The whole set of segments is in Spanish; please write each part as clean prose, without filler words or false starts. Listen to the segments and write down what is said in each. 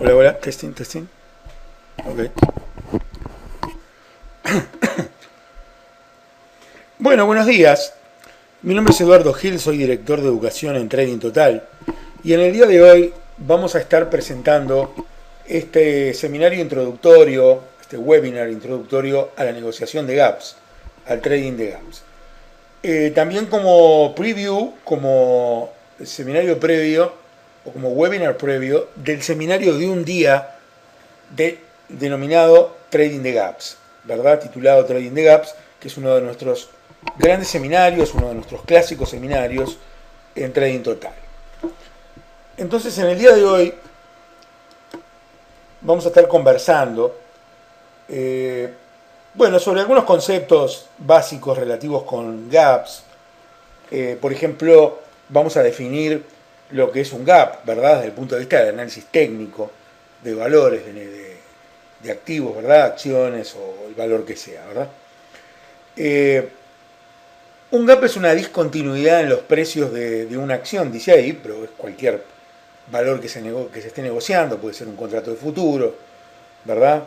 Hola, hola, testing, testing. Ok. Bueno, buenos días. Mi nombre es Eduardo Gil, soy director de educación en Trading Total. Y en el día de hoy vamos a estar presentando este seminario introductorio, este webinar introductorio a la negociación de gaps, al trading de gaps. También como preview, como seminario previo o como webinar previo del seminario de un día denominado Trading the Gaps, ¿verdad? Titulado Trading the Gaps, que es uno de nuestros grandes seminarios, uno de nuestros clásicos seminarios en Trading Total. Entonces, en el día de hoy vamos a estar conversando, bueno, sobre algunos conceptos básicos relativos con gaps. Por ejemplo, vamos a definir lo que es un gap, ¿verdad? Desde el punto de vista del análisis técnico de valores, de activos, ¿verdad? Acciones o el valor que sea, ¿verdad? Un gap es una discontinuidad en los precios de una acción, dice ahí, pero es cualquier valor que se esté negociando, puede ser un contrato de futuro, ¿verdad?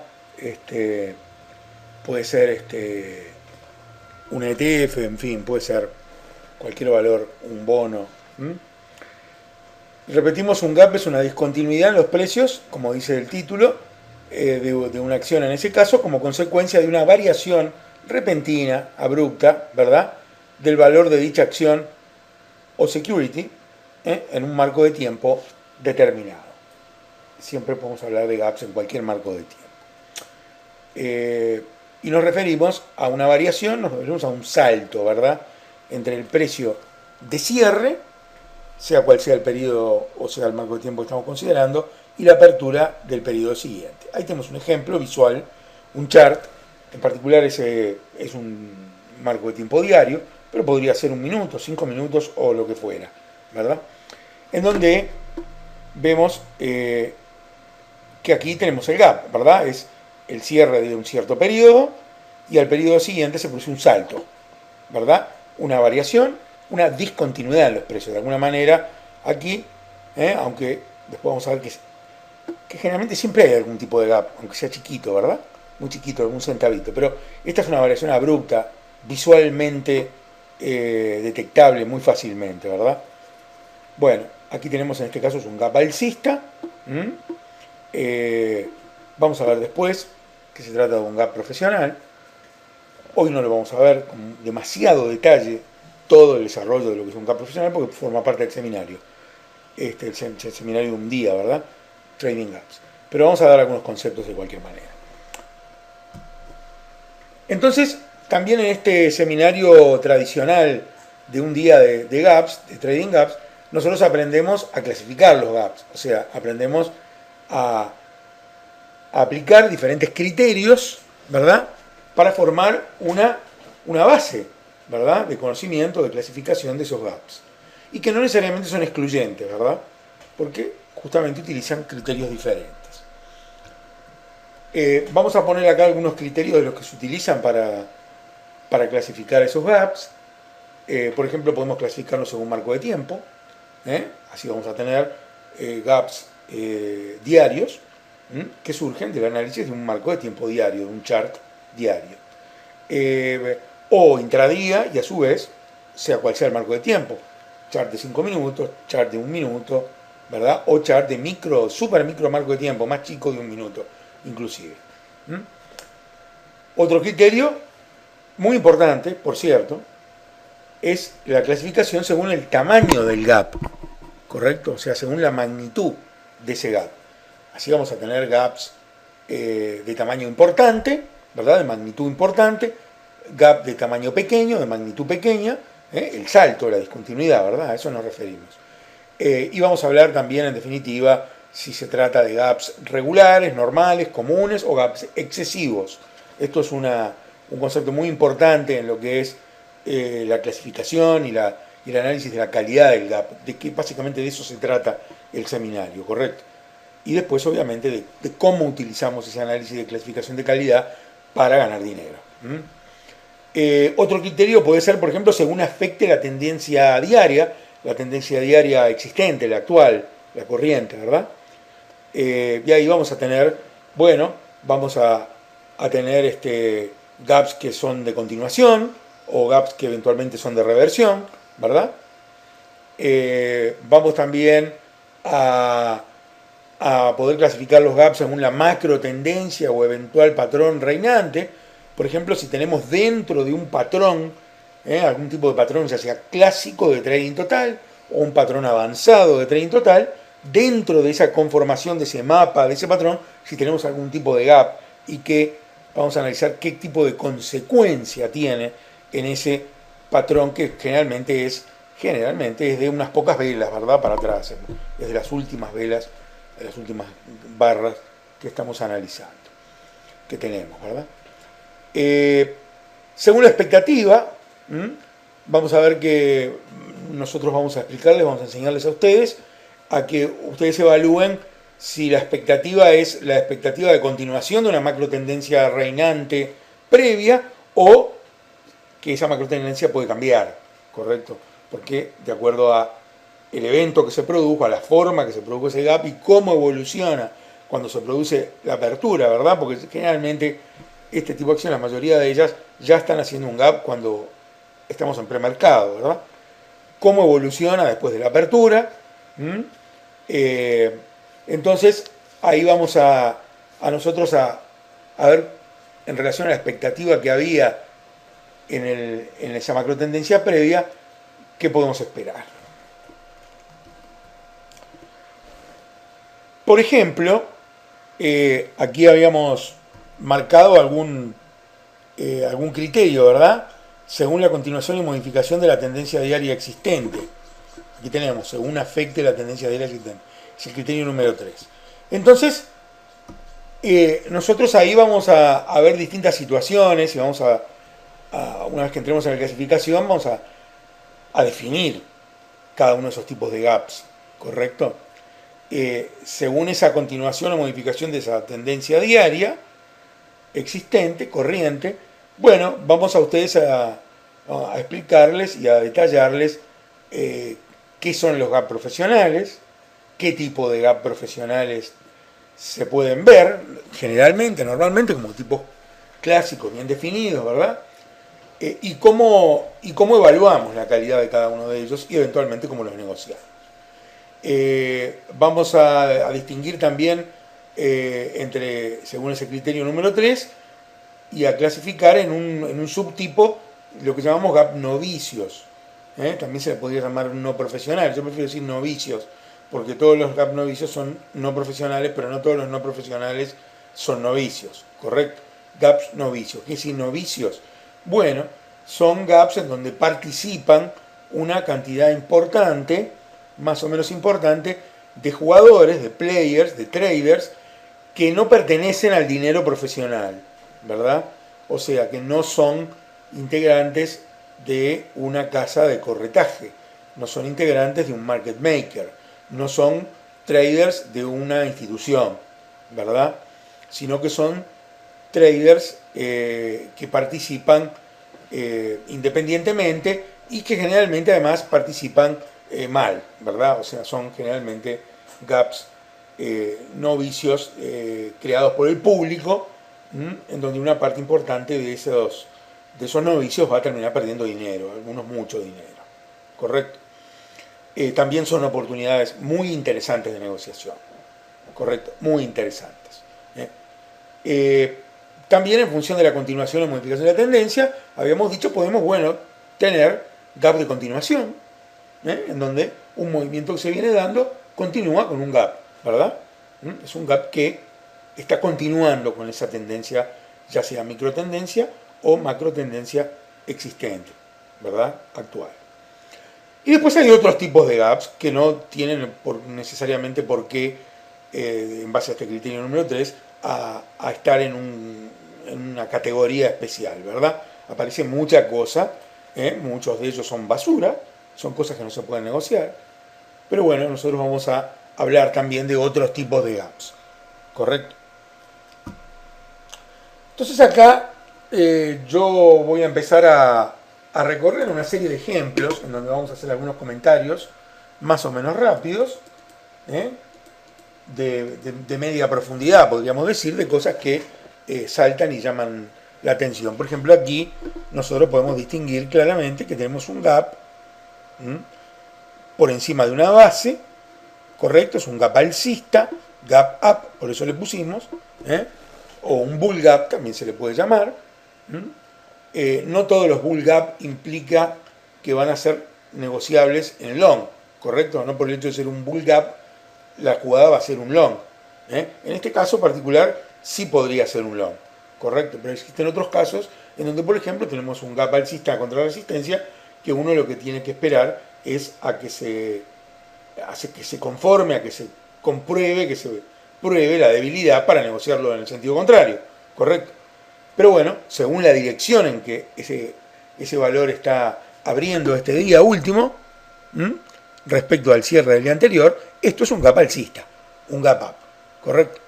Puede ser un ETF, en fin, puede ser cualquier valor, un bono. Repetimos, un gap es una discontinuidad en los precios, como dice el título, de una acción en ese caso, como consecuencia de una variación repentina, abrupta, ¿verdad?, del valor de dicha acción o security en un marco de tiempo determinado. Siempre podemos hablar de gaps en cualquier marco de tiempo. Y nos referimos a una variación, nos referimos a un salto, ¿verdad?, entre el precio de cierre, sea cual sea el periodo o sea el marco de tiempo que estamos considerando, y la apertura del periodo siguiente. Ahí tenemos un ejemplo visual, un chart, en particular ese es un marco de tiempo diario, pero podría ser 1 minuto, 5 minutos o lo que fuera, ¿verdad? En donde vemos que aquí tenemos el gap, ¿verdad? Es el cierre de un cierto periodo y al periodo siguiente se produce un salto, ¿verdad? Una variación, una discontinuidad en los precios. De alguna manera, aquí, aunque después vamos a ver que generalmente siempre hay algún tipo de gap, aunque sea chiquito, ¿verdad? Muy chiquito, algún centavito. Pero esta es una variación abrupta, visualmente detectable muy fácilmente, ¿verdad? Bueno, aquí tenemos en este caso es un gap alcista. Vamos a ver después que se trata de un gap profesional. Hoy no lo vamos a ver con demasiado detalle todo el desarrollo de lo que es un gap profesional porque forma parte del seminario. El seminario de un día, ¿verdad? Trading Gaps. Pero vamos a dar algunos conceptos de cualquier manera. Entonces, también en este seminario tradicional de un día de gaps, de Trading Gaps, nosotros aprendemos a clasificar los gaps. O sea, aprendemos a aplicar diferentes criterios, ¿verdad?, para formar una base, ¿verdad?, de conocimiento, de clasificación de esos gaps. Y que no necesariamente son excluyentes, ¿verdad?, porque justamente utilizan criterios diferentes. Vamos a poner acá algunos criterios de los que se utilizan para clasificar esos gaps. Por ejemplo, podemos clasificarlos según marco de tiempo. Así vamos a tener gaps diarios que surgen del análisis de un marco de tiempo diario, de un chart diario. O intradía, y a su vez, sea cual sea el marco de tiempo, chart de 5 minutos, chart de 1 minuto, ¿verdad? O chart de micro, super micro marco de tiempo, más chico de 1 minuto, inclusive. Otro criterio, muy importante, por cierto, es la clasificación según el tamaño del gap, ¿correcto? O sea, según la magnitud de ese gap. Así vamos a tener gaps de tamaño importante, ¿verdad?, de magnitud importante, gap de tamaño pequeño, de magnitud pequeña, el salto, la discontinuidad, ¿verdad? A eso nos referimos. Y vamos a hablar también, en definitiva, si se trata de gaps regulares, normales, comunes o gaps excesivos. Esto es un concepto muy importante en lo que es la clasificación y el análisis de la calidad del gap, de que básicamente de eso se trata el seminario, ¿correcto? Y después, obviamente, de cómo utilizamos ese análisis de clasificación de calidad para ganar dinero. Otro criterio puede ser, por ejemplo, según afecte la tendencia diaria existente, la actual, la corriente, ¿verdad? Y ahí vamos a tener, bueno, vamos a tener gaps que son de continuación o gaps que eventualmente son de reversión, ¿verdad? Vamos también a poder clasificar los gaps según la macro tendencia o eventual patrón reinante. Por ejemplo, si tenemos dentro de un patrón, algún tipo de patrón, ya sea clásico de trading total o un patrón avanzado de trading total, dentro de esa conformación de ese mapa, de ese patrón, si tenemos algún tipo de gap y que vamos a analizar qué tipo de consecuencia tiene en ese patrón que generalmente es de unas pocas velas, ¿verdad? Para atrás, es de las últimas velas, de las últimas barras que estamos analizando, que tenemos, ¿verdad? Según la expectativa, vamos a ver que nosotros vamos a explicarles, vamos a enseñarles a ustedes a que ustedes evalúen si la expectativa es la expectativa de continuación de una macro tendencia reinante previa o que esa macro tendencia puede cambiar, ¿correcto? Porque de acuerdo a el evento que se produjo, a la forma que se produjo ese gap y cómo evoluciona cuando se produce la apertura, ¿verdad? Porque generalmente este tipo de acciones, la mayoría de ellas ya están haciendo un gap cuando estamos en premercado, ¿verdad? Cómo evoluciona después de la apertura. Entonces, ahí vamos a nosotros a ver en relación a la expectativa que había en esa macro tendencia previa, qué podemos esperar. Por ejemplo, aquí habíamos marcado algún criterio, ¿verdad? Según la continuación y modificación de la tendencia diaria existente. Aquí tenemos, según afecte la tendencia diaria existente. Es el criterio número 3. Entonces, nosotros ahí vamos a ver distintas situaciones y vamos una vez que entremos en la clasificación, vamos a definir cada uno de esos tipos de gaps, ¿correcto? Según esa continuación o modificación de esa tendencia diaria existente, corriente, bueno, vamos a ustedes a explicarles y a detallarles qué son los gaps profesionales, qué tipo de gaps profesionales se pueden ver, generalmente, normalmente, como tipos clásicos bien definidos, ¿verdad? Y cómo evaluamos la calidad de cada uno de ellos y eventualmente cómo los negociamos. Vamos a distinguir también según ese criterio número 3 y a clasificar en un subtipo lo que llamamos gap novicios. También se le podría llamar no profesional, yo prefiero decir novicios, porque todos los gap novicios son no profesionales, pero no todos los no profesionales son novicios, ¿correcto? Gaps novicios. ¿Qué es decir novicios? Bueno, son gaps en donde participan una cantidad importante, más o menos importante, de jugadores, de players, de traders, que no pertenecen al dinero profesional, ¿verdad? O sea, que no son integrantes de una casa de corretaje, no son integrantes de un market maker, no son traders de una institución, ¿verdad? Sino que son traders que participan independientemente y que generalmente además participan mal, ¿verdad? O sea, son generalmente gaps novicios creados por el público, en donde una parte importante de esos novicios va a terminar perdiendo dinero, algunos mucho dinero, ¿correcto? También son oportunidades muy interesantes de negociación, ¿correcto? Muy interesantes. También en función de la continuación o modificación de la tendencia, habíamos dicho, podemos, tener gap de continuación, en donde un movimiento que se viene dando continúa con un gap, ¿verdad? Es un gap que está continuando con esa tendencia, ya sea microtendencia o macrotendencia existente, ¿verdad? Actual. Y después hay otros tipos de gaps que no tienen necesariamente por qué, en base a este criterio número 3, a estar en una categoría especial, ¿verdad? Aparece mucha cosa, muchos de ellos son basura, son cosas que no se pueden negociar, pero bueno, nosotros vamos a hablar también de otros tipos de gaps, ¿correcto? Entonces acá yo voy a empezar a recorrer una serie de ejemplos en donde vamos a hacer algunos comentarios más o menos rápidos, de media profundidad, podríamos decir, de cosas que saltan y llaman la atención. Por ejemplo, aquí nosotros podemos distinguir claramente que tenemos un gap por encima de una base, ¿correcto? Es un gap alcista, gap up, por eso le pusimos, o un bull gap también se le puede llamar. No todos los bull gap implica que van a ser negociables en long, ¿correcto? No por el hecho de ser un bull gap la jugada va a ser un long. En este caso particular sí podría ser un long, ¿correcto? Pero existen otros casos en donde, por ejemplo, tenemos un gap alcista contra resistencia, que uno lo que tiene que esperar es a que se conforme, a que se compruebe, que se pruebe la debilidad para negociarlo en el sentido contrario, ¿correcto? Pero bueno, según la dirección en que ese valor está abriendo este día último, respecto al cierre del día anterior, esto es un gap alcista, un gap up, ¿correcto?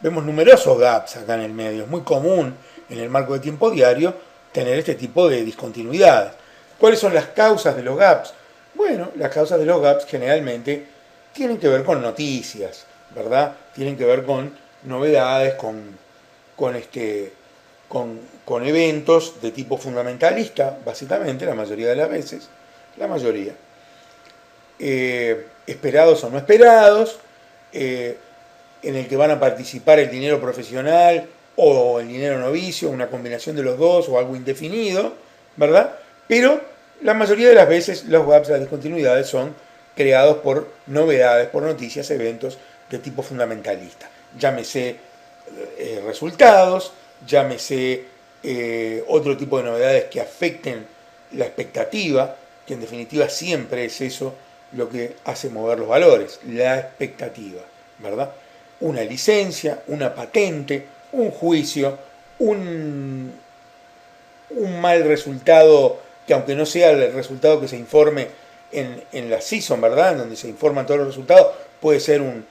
Vemos numerosos gaps acá en el medio. Es muy común en el marco de tiempo diario tener este tipo de discontinuidades. ¿Cuáles son las causas de los gaps? Bueno, las causas de los gaps generalmente tienen que ver con noticias, ¿verdad? Tienen que ver con novedades, con eventos de tipo fundamentalista, básicamente, la mayoría de las veces, la mayoría. Esperados o no esperados, en el que van a participar el dinero profesional o el dinero novicio, una combinación de los dos o algo indefinido, ¿verdad? Pero la mayoría de las veces los gaps, las discontinuidades, son creados por novedades, por noticias, eventos de tipo fundamentalista. Llámese resultados, llámese otro tipo de novedades que afecten la expectativa, que en definitiva siempre es eso lo que hace mover los valores, la expectativa, ¿verdad? Una licencia, una patente, un juicio, un mal resultado, que aunque no sea el resultado que se informe en la season, ¿verdad? En donde se informan todos los resultados, puede ser un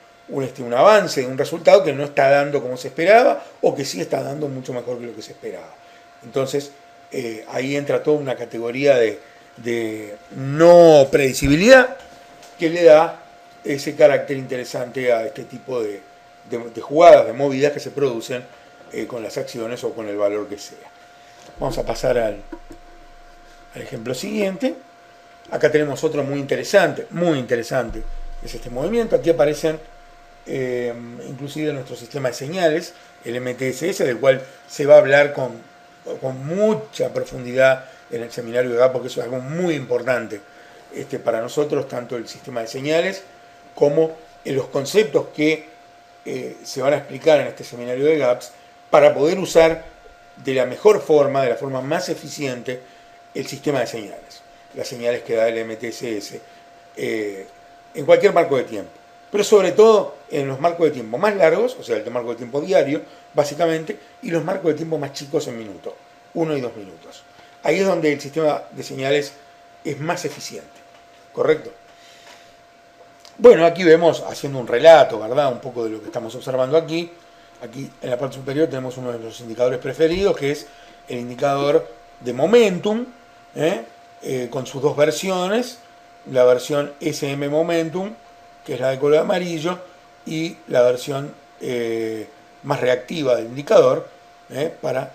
avance de un resultado que no está dando como se esperaba o que sí está dando mucho mejor que lo que se esperaba. Entonces, ahí entra toda una categoría de no predecibilidad que le da ese carácter interesante a este tipo de jugadas, de movidas que se producen con las acciones o con el valor que sea. Vamos a pasar al ejemplo siguiente. Acá tenemos otro muy interesante, es este movimiento. Aquí aparecen inclusive nuestro sistema de señales, el MTSS, del cual se va a hablar con mucha profundidad en el seminario de GAP, porque eso es algo muy importante para nosotros, tanto el sistema de señales como en los conceptos que se van a explicar en este seminario de GAPS para poder usar de la mejor forma, de la forma más eficiente, el sistema de señales, las señales que da el MTSS en cualquier marco de tiempo, pero sobre todo en los marcos de tiempo más largos, o sea, el marco de tiempo diario, básicamente, y los marcos de tiempo más chicos en minutos, 1 y 2 minutos. Ahí es donde el sistema de señales es más eficiente, ¿correcto? Bueno, aquí vemos, haciendo un relato, ¿verdad?, un poco de lo que estamos observando aquí. Aquí en la parte superior tenemos uno de los indicadores preferidos, que es el indicador de momentum, con sus dos versiones, la versión SM Momentum, que es la de color amarillo, y la versión más reactiva del indicador, para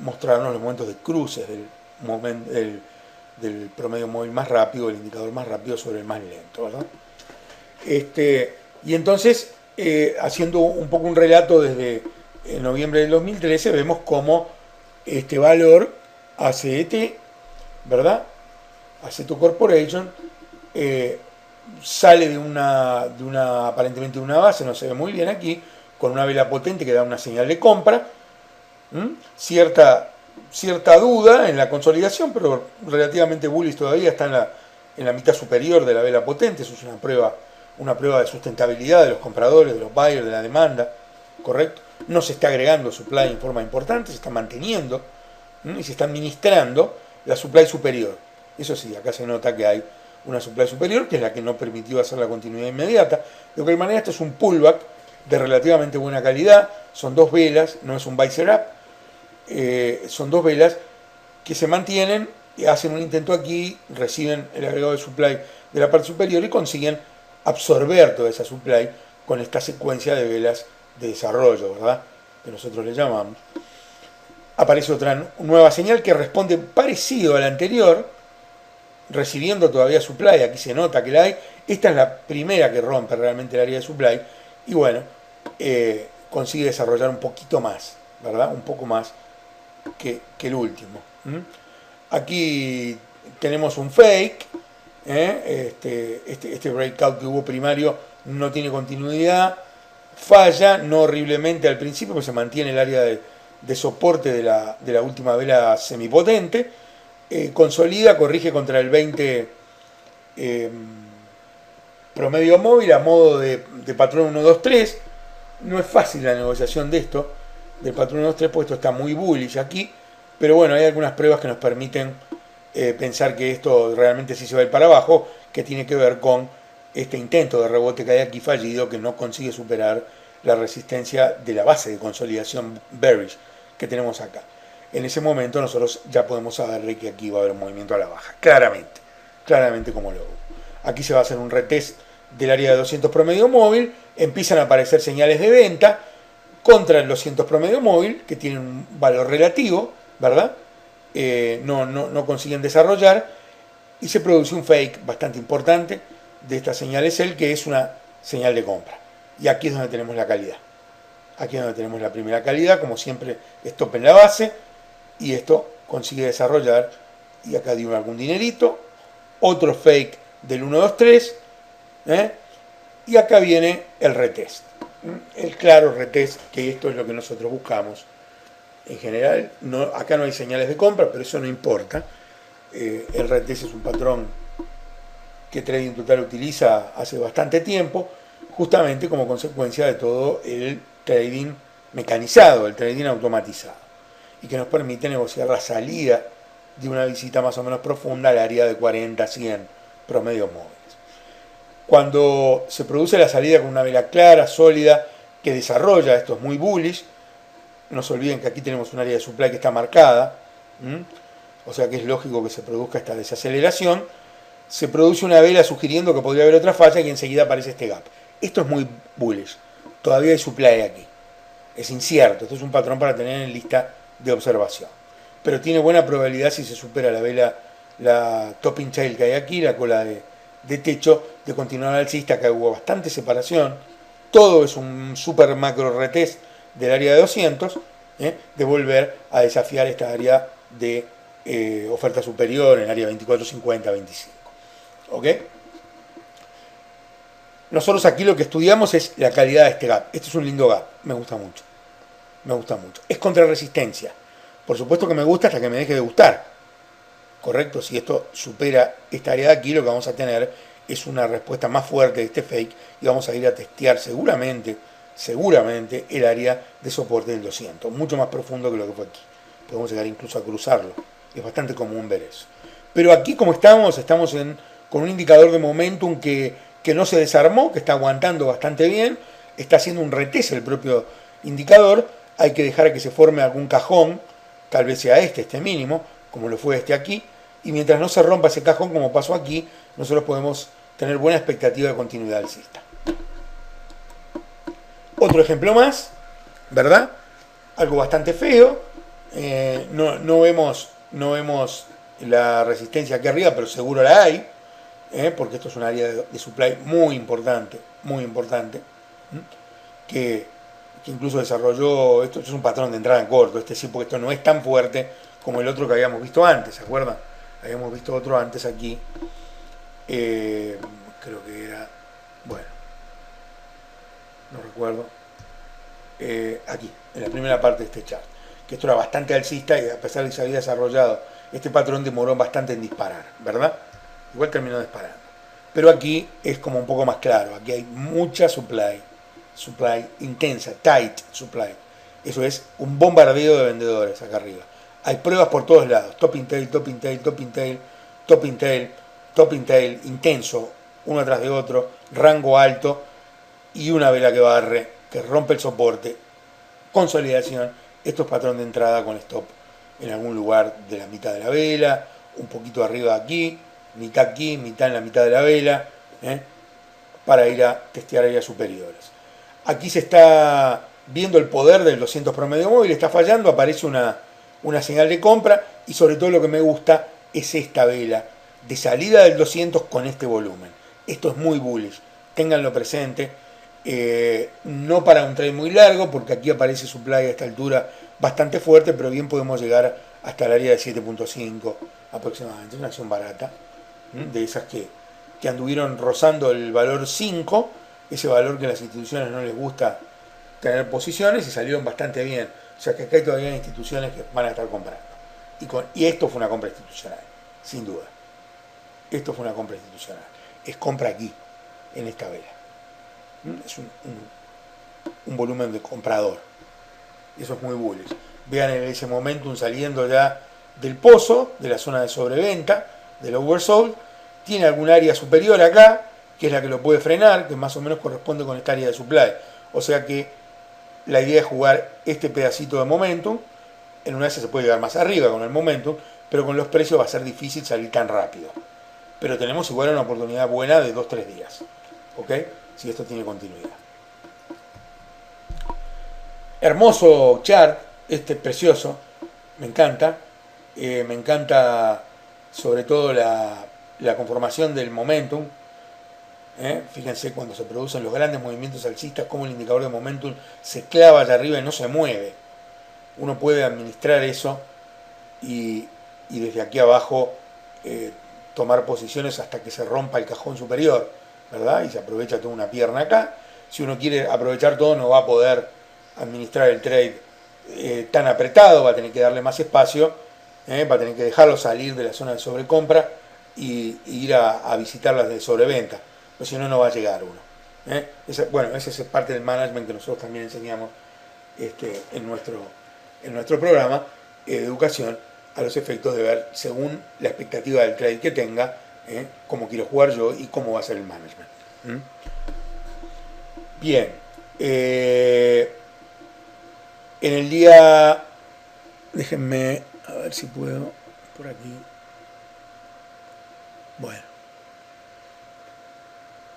mostrarnos los momentos de cruces del promedio móvil más rápido, el indicador más rápido sobre el más lento, ¿verdad? Y entonces, haciendo un poco un relato desde noviembre del 2013, vemos cómo este valor ACET, ¿verdad? Aceto Corporation, sale de una aparentemente de una base, no se ve muy bien aquí, con una vela potente que da una señal de compra, cierta duda en la consolidación, pero relativamente bullish todavía, está en la mitad superior de la vela potente. Eso es una prueba de sustentabilidad de los compradores, de los buyers, de la demanda, ¿correcto? No se está agregando supply en forma importante, se está manteniendo y se está administrando la supply superior. Eso sí, acá se nota que hay una supply superior, que es la que no permitió hacer la continuidad inmediata. De cualquier manera, esto es un pullback de relativamente buena calidad, son dos velas, no es un buy set up, son dos velas que se mantienen, hacen un intento aquí, reciben el agregado de supply de la parte superior y consiguen absorber toda esa supply con esta secuencia de velas de desarrollo, ¿verdad? Que nosotros le llamamos. Aparece otra nueva señal que responde parecido a la anterior, recibiendo todavía supply. Aquí se nota que la hay. Esta es la primera que rompe realmente el área de supply. Y bueno, consigue desarrollar un poquito más, ¿verdad? Un poco más que el último. Aquí tenemos un fake. Este breakout que hubo primario no tiene continuidad. Falla, no horriblemente al principio, porque se mantiene el área de soporte de la última vela semipotente. Consolida, corrige contra el 20 promedio móvil a modo de patrón 1, 2, 3. No es fácil la negociación de esto, del patrón 1, 2, 3, porque esto está muy bullish aquí. Pero bueno, hay algunas pruebas que nos permiten pensar que esto realmente sí se va a ir para abajo, que tiene que ver con este intento de rebote que hay aquí fallido, que no consigue superar la resistencia de la base de consolidación bearish que tenemos acá. En ese momento nosotros ya podemos saber que aquí va a haber un movimiento a la baja, claramente como lo hubo. Aquí se va a hacer un retest del área de 200 promedio móvil, empiezan a aparecer señales de venta contra el 200 promedio móvil, que tienen un valor relativo, ¿verdad? No consiguen desarrollar, y se produce un fake bastante importante de esta señal SL, que es una señal de compra. Y aquí es donde tenemos la calidad. Aquí es donde tenemos la primera calidad, como siempre, stop en la base, y esto consigue desarrollar, y acá dio algún dinerito, otro fake del 1, 2, 3, y acá viene el retest. El claro retest, que esto es lo que nosotros buscamos. En general, acá no hay señales de compra, pero eso no importa. El retest es un patrón que Trading Total utiliza hace bastante tiempo, justamente como consecuencia de todo el trading mecanizado, el trading automatizado, y que nos permite negociar la salida de una visita más o menos profunda al área de 40, 100 promedios móviles. Cuando se produce la salida con una vela clara, sólida, que desarrolla, esto es muy bullish, no se olviden que aquí tenemos un área de supply que está marcada, o sea que es lógico que se produzca esta desaceleración. Se produce una vela sugiriendo que podría haber otra falla y enseguida aparece este gap. Esto es muy bullish, todavía hay supply aquí, es incierto, esto es un patrón para tener en lista de observación, pero tiene buena probabilidad, si se supera la vela, la topping tail que hay aquí, la cola de techo, de continuar alcista. Acá hubo bastante separación, todo es un super macro retest del área de 200, de volver a desafiar esta área de oferta superior en el área 24, 50, 25. ¿Ok? Nosotros aquí lo que estudiamos es la calidad de este gap. Este es un lindo gap, me gusta mucho. Es contra resistencia. Por supuesto que me gusta hasta que me deje de gustar. ¿Correcto? Si esto supera esta área de aquí, lo que vamos a tener es una respuesta más fuerte de este fake, y vamos a ir a testear seguramente el área de soporte del 200, mucho más profundo que lo que fue aquí. Podemos llegar incluso a cruzarlo. Es bastante común ver eso. Pero aquí, como estamos con un indicador de momentum que no se desarmó, que está aguantando bastante bien, está haciendo un retest el propio indicador. Hay que dejar que se forme algún cajón, tal vez sea este mínimo, como lo fue este aquí, y mientras no se rompa ese cajón, como pasó aquí, nosotros podemos tener buena expectativa de continuidad alcista. Otro ejemplo más, ¿verdad? Algo bastante feo. No vemos la resistencia aquí arriba, pero seguro la hay, porque esto es un área de supply muy importante, que incluso desarrolló, esto es un patrón de entrada en corto, sí, porque esto no es tan fuerte como el otro que habíamos visto antes, ¿se acuerdan? Habíamos visto otro antes aquí, creo que era, bueno, no recuerdo, aquí, en la primera parte de este chart, que esto era bastante alcista, y a pesar de que se había desarrollado este patrón, demoró bastante en disparar, ¿verdad? Igual terminó disparando. Pero aquí es como un poco más claro, aquí hay mucha supply intensa, tight supply. Eso es un bombardeo de vendedores acá arriba. Hay pruebas por todos lados, topping tail, topping tail, topping tail, topping tail, topping tail, intenso, uno tras de otro, rango alto, y una vela que barre, que rompe el soporte, consolidación. Esto es patrón de entrada con stop en algún lugar de la mitad de la vela, un poquito arriba aquí, mitad en la mitad de la vela, para ir a testear áreas superiores. Aquí se está viendo el poder del 200 promedio móvil, está fallando, aparece una señal de compra y sobre todo lo que me gusta es esta vela de salida del 200 con este volumen. Esto es muy bullish, ténganlo presente. No para un trade muy largo, porque aquí aparece supply a esta altura bastante fuerte, pero bien podemos llegar hasta el área de 7.5 aproximadamente. Una acción barata, de esas que anduvieron rozando el valor 5, ese valor que a las instituciones no les gusta tener posiciones, y salieron bastante bien. O sea que acá hay todavía instituciones que van a estar comprando. Y esto fue una compra institucional, sin duda. Esto fue una compra institucional. Es compra aquí, en esta vela. Es un volumen de comprador. Eso es muy bullish. Vean en ese momentum saliendo ya del pozo, de la zona de sobreventa, del oversold. Tiene algún área superior acá, que es la que lo puede frenar, que más o menos corresponde con esta área de supply. O sea que la idea es jugar este pedacito de momentum. En una vez se puede llegar más arriba con el momentum, pero con los precios va a ser difícil salir tan rápido. Pero tenemos igual una oportunidad buena de 2-3 días. ¿Ok? Si esto tiene continuidad. Hermoso chart, este precioso, me encanta. Me encanta sobre todo la conformación del momentum. Fíjense cuando se producen los grandes movimientos alcistas, cómo el indicador de momentum se clava allá arriba y no se mueve. Uno puede administrar eso y desde aquí abajo tomar posiciones hasta que se rompa el cajón superior, ¿verdad? Y se aprovecha toda una pierna acá. Si uno quiere aprovechar todo, no va a poder administrar el trade tan apretado, va a tener que darle más espacio, va a tener que dejarlo salir de la zona de sobrecompra y ir a visitar las de sobreventa, porque si no, no va a llegar uno. Bueno, esa es parte del management que nosotros también enseñamos en nuestro programa de educación, a los efectos de ver, según la expectativa del trade que tenga, cómo quiero jugar yo y cómo va a ser el management. Bien. En el día... Déjenme a ver si puedo por aquí. Bueno.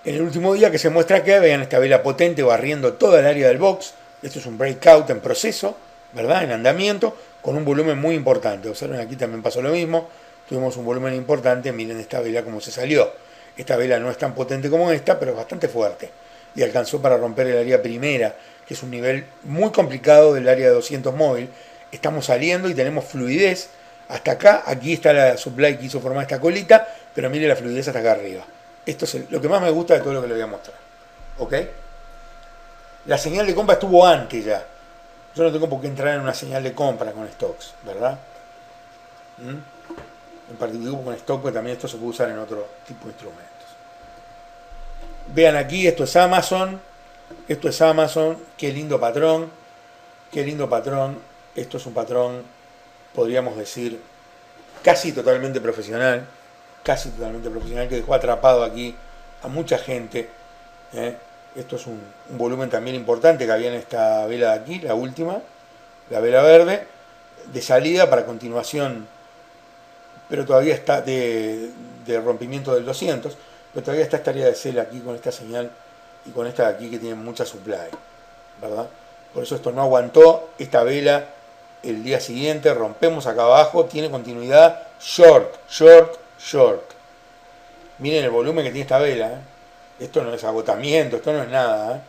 En el último día que se muestra acá, vean esta vela potente barriendo toda el área del box. Esto es un breakout en proceso, ¿verdad? En andamiento, con un volumen muy importante. Observen, aquí también pasó lo mismo. Tuvimos un volumen importante. Miren esta vela cómo se salió. Esta vela no es tan potente como esta, pero es bastante fuerte. Y alcanzó para romper el área primera, que es un nivel muy complicado del área de 200 móvil. Estamos saliendo y tenemos fluidez hasta acá. Aquí está la supply que hizo formar esta colita, pero mire la fluidez hasta acá arriba. Esto es lo que más me gusta de todo lo que le voy a mostrar. ¿Ok? La señal de compra estuvo antes ya. Yo no tengo por qué entrar en una señal de compra con stocks, ¿verdad? En particular con stock, porque también esto se puede usar en otro tipo de instrumentos. Vean aquí, esto es Amazon. Esto es Amazon. Qué lindo patrón. Qué lindo patrón. Esto es un patrón, podríamos decir, casi totalmente profesional. Casi totalmente profesional, que dejó atrapado aquí a mucha gente. Esto es un volumen también importante que había en esta vela de aquí, la última, la vela verde, de salida para continuación, pero todavía está de rompimiento del 200, pero todavía está esta área de sell aquí con esta señal y con esta de aquí que tiene mucha supply, ¿verdad? Por eso esto no aguantó esta vela el día siguiente, rompemos acá abajo, tiene continuidad, short, short, short. Miren el volumen que tiene esta vela. Esto no es agotamiento, esto no es nada.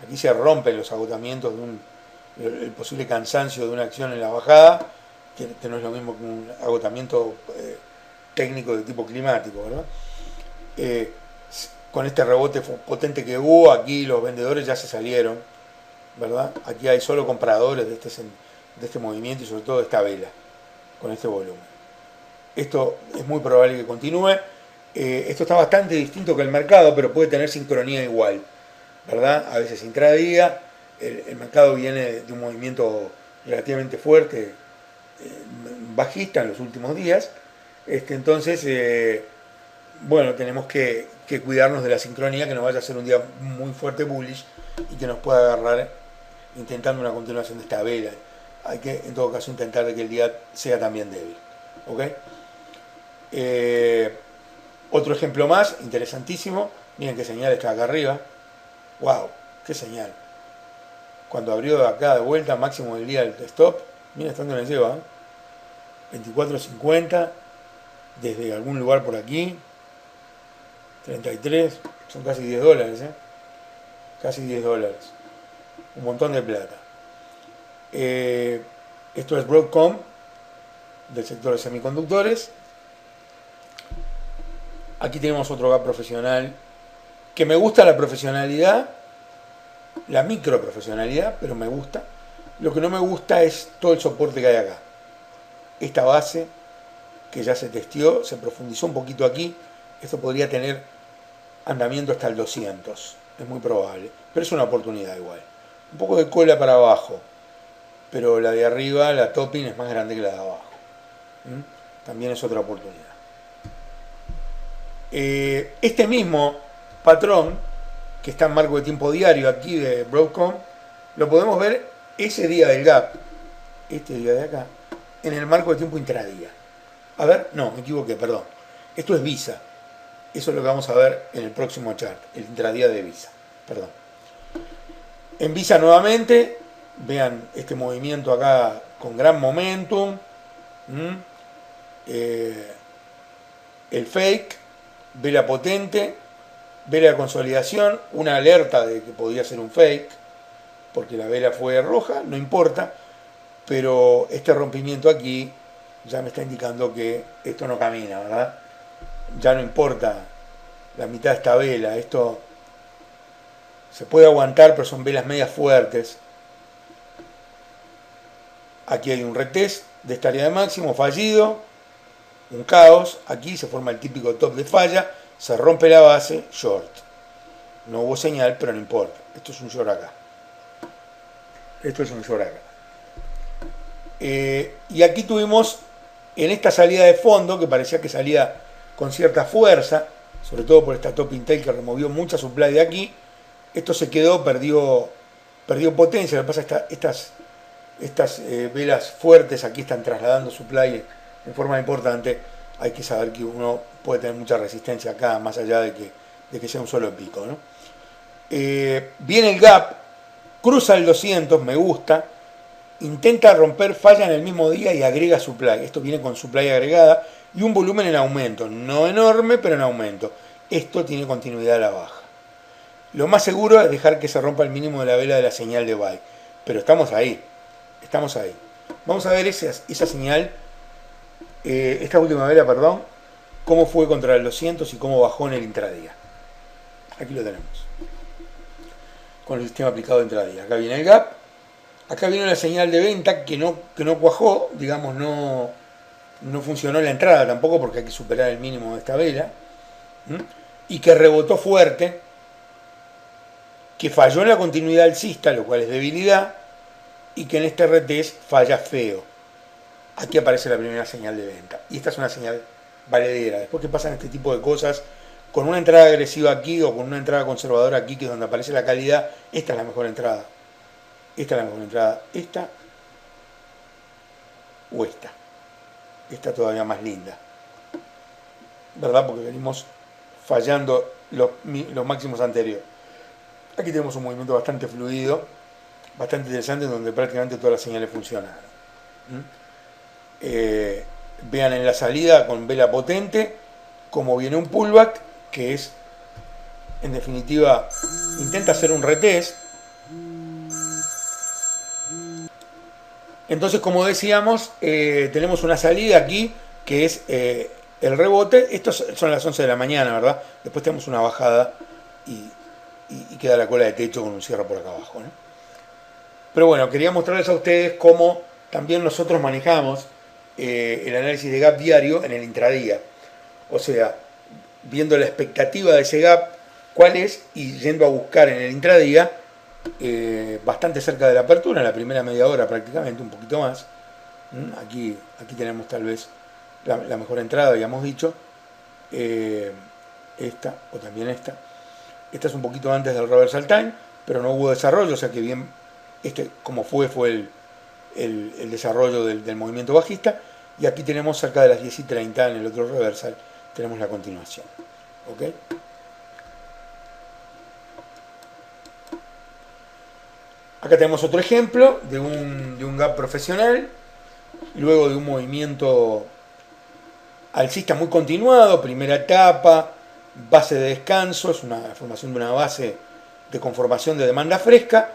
Aquí se rompen los agotamientos de el posible cansancio de una acción en la bajada, que no es lo mismo que un agotamiento técnico de tipo climático, ¿verdad? Con este rebote potente que hubo, aquí los vendedores ya se salieron, ¿verdad? Aquí hay solo compradores de este movimiento y sobre todo de esta vela, con este volumen. Esto es muy probable que continúe. Esto está bastante distinto que el mercado, pero puede tener sincronía igual, ¿verdad? A veces intradía, el mercado viene de un movimiento relativamente fuerte, bajista en los últimos días. Entonces, bueno, tenemos que cuidarnos de la sincronía, que nos vaya a ser un día muy fuerte bullish y que nos pueda agarrar intentando una continuación de esta vela. Hay que, en todo caso, intentar de que el día sea también débil. ¿Ok? Otro ejemplo más, interesantísimo, Miren qué señal está acá arriba. Wow, qué señal. Cuando abrió acá de vuelta, máximo del día del stop. Miren hasta dónde me lleva. 24.50. Desde algún lugar por aquí. 33. Son casi $10, Casi $10. Un montón de plata. Esto es Broadcom, del sector de semiconductores. Aquí tenemos otro gap profesional, que me gusta la profesionalidad, la micro profesionalidad, pero me gusta. Lo que no me gusta es todo el soporte que hay acá. Esta base, que ya se testeó, se profundizó un poquito aquí. Esto podría tener andamiento hasta el 200, es muy probable, pero es una oportunidad igual. Un poco de cola para abajo, pero la de arriba, la topping, es más grande que la de abajo. También es otra oportunidad. Este mismo patrón, que está en marco de tiempo diario aquí de Broadcom, lo podemos ver ese día del gap, este día de acá, en el marco de tiempo intradía. A ver, no, me equivoqué, perdón. Esto es Visa. Eso es lo que vamos a ver en el próximo chart, el intradía de Visa. Perdón. En Visa nuevamente, vean este movimiento acá con gran momentum. El fake, vela potente, vela de consolidación, una alerta de que podía ser un fake, porque la vela fue roja, no importa, pero este rompimiento aquí ya me está indicando que esto no camina, ¿verdad? Ya no importa la mitad de esta vela, esto se puede aguantar, pero son velas medias fuertes. Aquí hay un retest de esta área de máximo fallido, un caos, aquí se forma el típico top de falla, se rompe la base, short. No hubo señal, pero no importa, esto es un short acá. Esto es un short acá. Y aquí tuvimos en esta salida de fondo, que parecía que salía con cierta fuerza, sobre todo por esta top intel que removió mucha supply de aquí, esto se quedó, perdió potencia. Lo que pasa es que estas velas fuertes aquí están trasladando supply en forma importante. Hay que saber que uno puede tener mucha resistencia acá, más allá de que sea un solo pico, ¿no? Viene el gap, cruza el 200, me gusta, intenta romper, falla en el mismo día y agrega supply. Esto viene con supply agregada y un volumen en aumento, no enorme, pero en aumento. Esto tiene continuidad a la baja. Lo más seguro es dejar que se rompa el mínimo de la vela de la señal de buy, pero estamos ahí, estamos ahí. Vamos a ver esa señal, esta última vela, perdón, cómo fue contra el 200 y cómo bajó en el intradía. Aquí lo tenemos, con el sistema aplicado de intradía. Acá viene el gap, acá viene la señal de venta que no cuajó, digamos, no funcionó la entrada tampoco, porque hay que superar el mínimo de esta vela, y que rebotó fuerte, que falló en la continuidad alcista, lo cual es debilidad, y que en este retest falla feo. Aquí aparece la primera señal de venta, y esta es una señal valedera. Después que pasan este tipo de cosas, con una entrada agresiva aquí o con una entrada conservadora aquí, que es donde aparece la calidad, esta es la mejor entrada. Esta es la mejor entrada. Esta o esta. Esta todavía más linda, ¿verdad? Porque venimos fallando los máximos anteriores. Aquí tenemos un movimiento bastante fluido, bastante interesante, donde prácticamente todas las señales funcionaron. Vean en la salida con vela potente como viene un pullback, que es, en definitiva, intenta hacer un retest. Entonces, como decíamos, tenemos una salida aquí que es el rebote. Estos son las 11 de la mañana, ¿verdad? Después tenemos una bajada y queda la cola de techo con un cierre por acá abajo, ¿no? Pero bueno, quería mostrarles a ustedes cómo también nosotros manejamos el análisis de gap diario en el intradía. O sea, viendo la expectativa de ese gap, cuál es, y yendo a buscar en el intradía, bastante cerca de la apertura, en la primera media hora prácticamente, un poquito más. Aquí tenemos tal vez la mejor entrada, habíamos dicho. Esta, o también esta. Esta es un poquito antes del reversal time, pero no hubo desarrollo, o sea que bien, como fue el desarrollo del movimiento bajista. Y aquí tenemos cerca de las 10:30 en el otro reversal, tenemos la continuación. ¿Ok? Acá tenemos otro ejemplo de un gap profesional, luego de un movimiento alcista muy continuado, primera etapa, base de descanso, es una formación de una base de conformación de demanda fresca,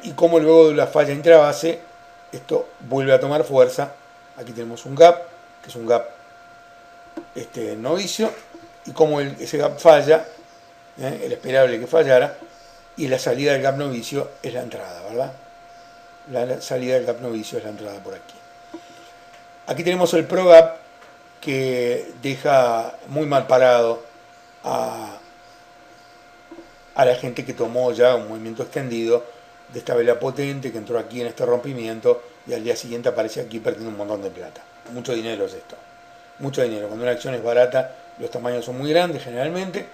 y como luego de la falla intrabase, esto vuelve a tomar fuerza. Aquí tenemos un gap, que es un gap novicio, y como ese gap falla, el esperable que fallara, y la salida del gap novicio es la entrada, ¿verdad? La salida del gap novicio es la entrada por aquí. Aquí tenemos el pro gap, que deja muy mal parado a la gente que tomó ya un movimiento extendido de esta vela potente, que entró aquí en este rompimiento y al día siguiente aparece aquí perdiendo un montón de plata. Mucho dinero es esto. Mucho dinero. Cuando una acción es barata, los tamaños son muy grandes generalmente.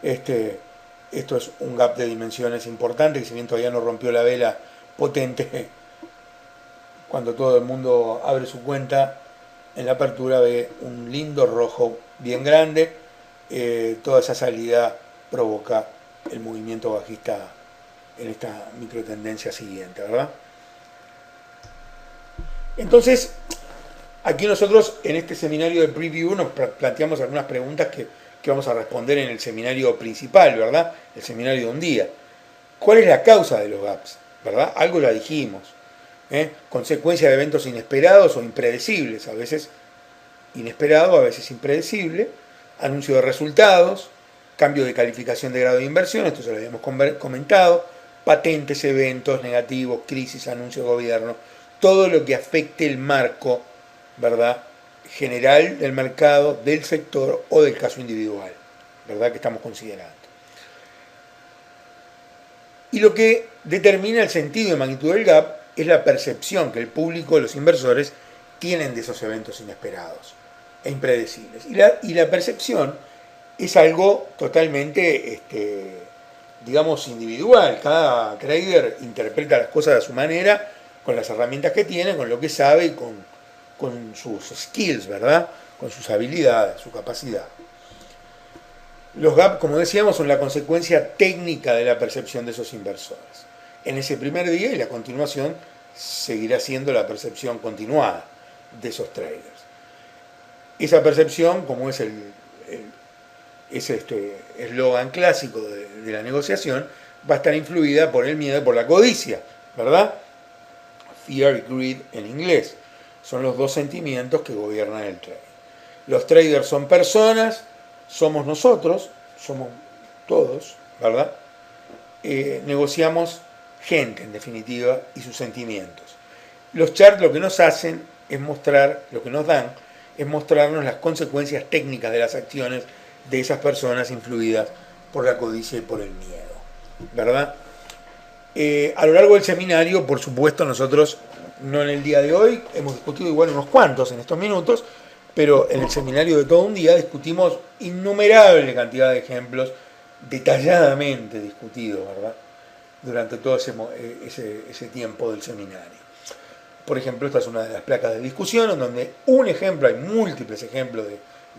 Esto es un gap de dimensiones importante, que si bien todavía no rompió la vela potente, cuando todo el mundo abre su cuenta, en la apertura ve un lindo rojo bien grande. Toda esa salida provoca el movimiento bajista en esta microtendencia siguiente, ¿verdad? Entonces, aquí nosotros en este seminario de preview nos planteamos algunas preguntas que vamos a responder en el seminario principal, ¿verdad? El seminario de un día. ¿Cuál es la causa de los gaps? ¿Verdad? Algo ya dijimos. Consecuencia de eventos inesperados o impredecibles, a veces inesperado, a veces impredecible, anuncio de resultados, cambio de calificación de grado de inversión, esto se lo habíamos comentado, patentes, eventos negativos, crisis, anuncio de gobierno, todo lo que afecte el marco, ¿verdad?, general del mercado, del sector o del caso individual, ¿verdad?, que estamos considerando. Y lo que determina el sentido y magnitud del gap es la percepción que el público, los inversores, tienen de esos eventos inesperados e impredecibles. Y la percepción es algo totalmente, digamos, individual. Cada trader interpreta las cosas a su manera, con las herramientas que tiene, con lo que sabe y con sus skills, ¿verdad? Con sus habilidades, su capacidad. Los gaps, como decíamos, son la consecuencia técnica de la percepción de esos inversores. En ese primer día y la continuación seguirá siendo la percepción continuada de esos traders. Esa percepción, como es este eslogan clásico de la negociación, va a estar influida por el miedo y por la codicia, ¿verdad? Fear y greed en inglés. Son los dos sentimientos que gobiernan el trading. Los traders son personas, somos nosotros, somos todos, ¿verdad? Negociamos gente, en definitiva, y sus sentimientos. Los charts lo que nos hacen es mostrar, lo que nos dan, es mostrarnos las consecuencias técnicas de las acciones de esas personas influidas por la codicia y por el miedo, ¿verdad? A lo largo del seminario, por supuesto, nosotros, no en el día de hoy, hemos discutido igual unos cuantos en estos minutos, pero en el seminario de todo un día discutimos innumerable cantidad de ejemplos detalladamente discutidos, ¿verdad?, durante todo ese tiempo del seminario. Por ejemplo, esta es una de las placas de discusión, en donde un ejemplo, hay múltiples ejemplos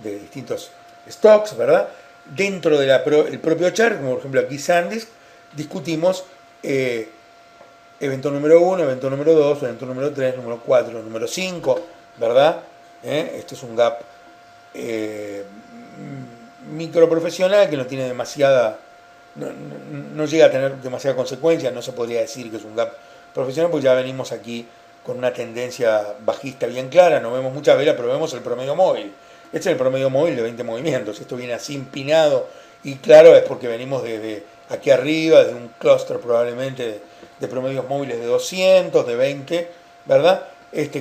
de distintos stocks, ¿verdad? Dentro del propio chart, como por ejemplo aquí SanDisk, discutimos evento número 1, evento número 2, evento número 3, número 4, número 5, ¿verdad? Esto es un gap microprofesional que no tiene demasiada, no llega a tener demasiada consecuencia, no se podría decir que es un gap profesional, porque ya venimos aquí con una tendencia bajista bien clara, no vemos mucha vela, pero vemos el promedio móvil. Este es el promedio móvil de 20 movimientos, esto viene así empinado y claro, es porque venimos desde aquí arriba, de un clúster probablemente de promedios móviles de 200, de 20, ¿verdad?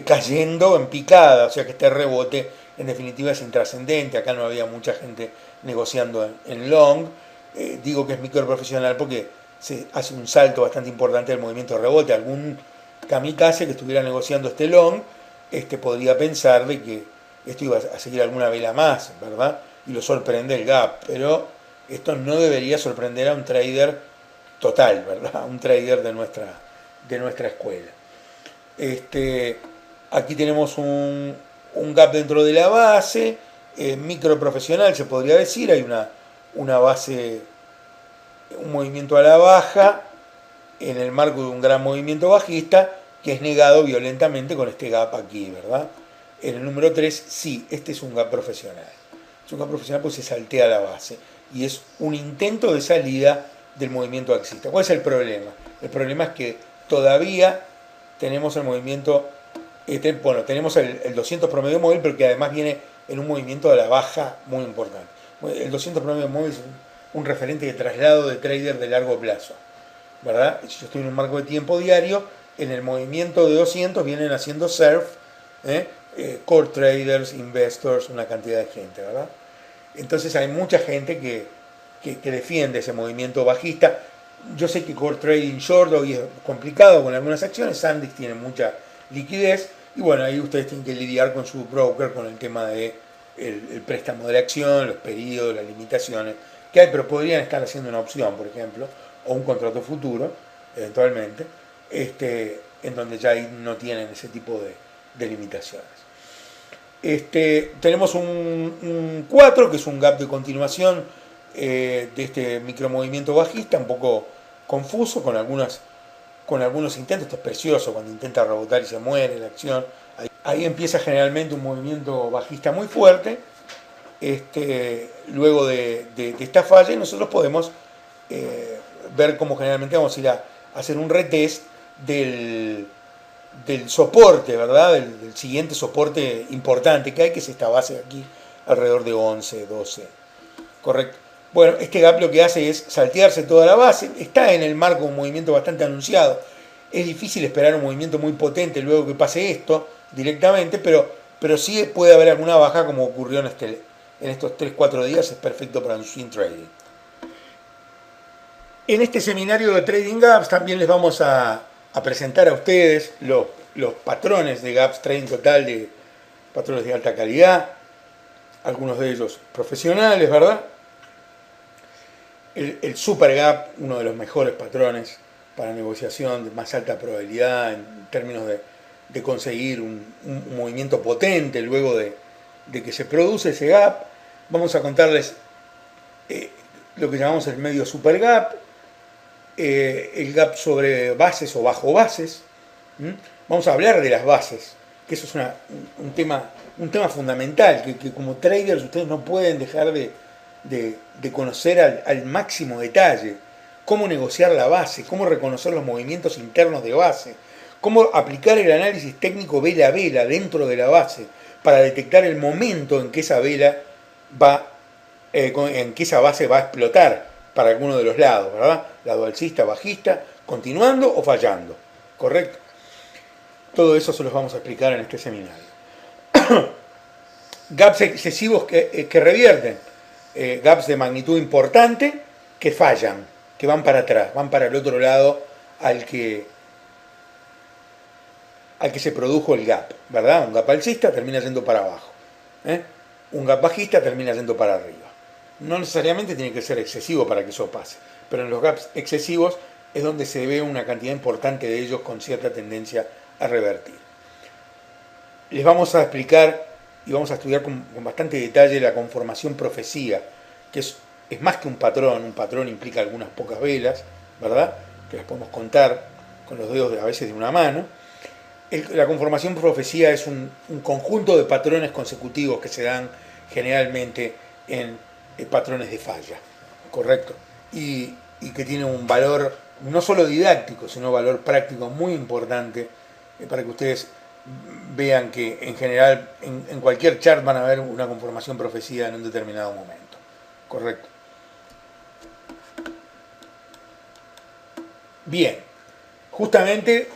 Cayendo en picada, o sea que este rebote en definitiva es intrascendente. Acá no había mucha gente negociando en long. Digo que es microprofesional porque se hace un salto bastante importante del movimiento de rebote. Algún kamikaze que estuviera negociando este long podría pensar de que esto iba a seguir alguna vela más, ¿verdad? Y lo sorprende el gap, pero esto no debería sorprender a un trader total, ¿verdad? A un trader de nuestra escuela. Aquí tenemos un gap dentro de la base, microprofesional se podría decir, hay una base, un movimiento a la baja, en el marco de un gran movimiento bajista que es negado violentamente con este gap aquí, ¿verdad? En el número 3, sí, este es un gap profesional. Es un gap profesional porque se saltea la base y es un intento de salida del movimiento alcista. ¿Cuál es el problema? El problema es que todavía tenemos el movimiento, bueno, tenemos el 200 promedio móvil, pero que además viene en un movimiento de la baja muy importante. El 200 promedio móvil es un referente de traslado de trader de largo plazo, ¿verdad? Si yo estoy en un marco de tiempo diario, en el movimiento de 200 vienen haciendo surf, core traders, investors, una cantidad de gente, ¿verdad? Entonces hay mucha gente que defiende ese movimiento bajista. Yo sé que core trading short hoy es complicado con algunas acciones, Sandex tiene mucha liquidez y bueno, ahí ustedes tienen que lidiar con su broker con el tema de el préstamo de la acción, los periodos, las limitaciones que hay, pero podrían estar haciendo una opción, por ejemplo, o un contrato futuro, eventualmente, en donde ya ahí no tienen ese tipo de limitaciones. Tenemos un 4, que es un gap de continuación de este micromovimiento bajista, un poco confuso, con algunos intentos. Esto es precioso, cuando intenta rebotar y se muere la acción. Ahí empieza generalmente un movimiento bajista muy fuerte. Luego de esta falla, y nosotros podemos ver cómo generalmente vamos a ir a hacer un retest del soporte, ¿verdad? Del siguiente soporte importante que hay, que es esta base de aquí, alrededor de 11, 12. Correcto. Bueno, este gap lo que hace es saltearse toda la base, está en el marco de un movimiento bastante anunciado. Es difícil esperar un movimiento muy potente luego que pase esto directamente, pero sí puede haber alguna baja como ocurrió en estos 3-4 días, es perfecto para un swing trading. En este seminario de Trading Gaps también les vamos a presentar a ustedes los patrones de Gaps Trading Total, de patrones de alta calidad, algunos de ellos profesionales, ¿verdad? El Super Gap, uno de los mejores patrones para negociación de más alta probabilidad en términos de conseguir un movimiento potente luego de que se produce ese gap. Vamos a contarles lo que llamamos el medio Super Gap, el gap sobre bases o bajo bases. Vamos a hablar de las bases, que eso es un tema fundamental, que como traders ustedes no pueden dejar de conocer al máximo detalle. Cómo negociar la base, cómo reconocer los movimientos internos de base, cómo aplicar el análisis técnico vela a vela dentro de la base para detectar el momento en que esa vela en que esa base va a explotar para alguno de los lados, ¿verdad? Lado alcista, bajista, continuando o fallando, ¿correcto? Todo eso se los vamos a explicar en este seminario. Gaps excesivos que revierten, gaps de magnitud importante que fallan, que van para atrás, van para el otro lado al que se produjo el gap, ¿verdad? Un gap alcista termina yendo para abajo, un gap bajista termina yendo para arriba. No necesariamente tiene que ser excesivo para que eso pase, pero en los gaps excesivos es donde se ve una cantidad importante de ellos con cierta tendencia a revertir. Les vamos a explicar y vamos a estudiar con bastante detalle la conformación profecía, que es más que un patrón implica algunas pocas velas, ¿verdad? Que las podemos contar con los dedos a veces de una mano. La conformación profecía es un conjunto de patrones consecutivos que se dan generalmente en patrones de falla, ¿correcto? Y que tiene un valor no solo didáctico, sino valor práctico muy importante para que ustedes vean que en general en cualquier chart van a ver una conformación profecía en un determinado momento, ¿correcto? Bien, justamente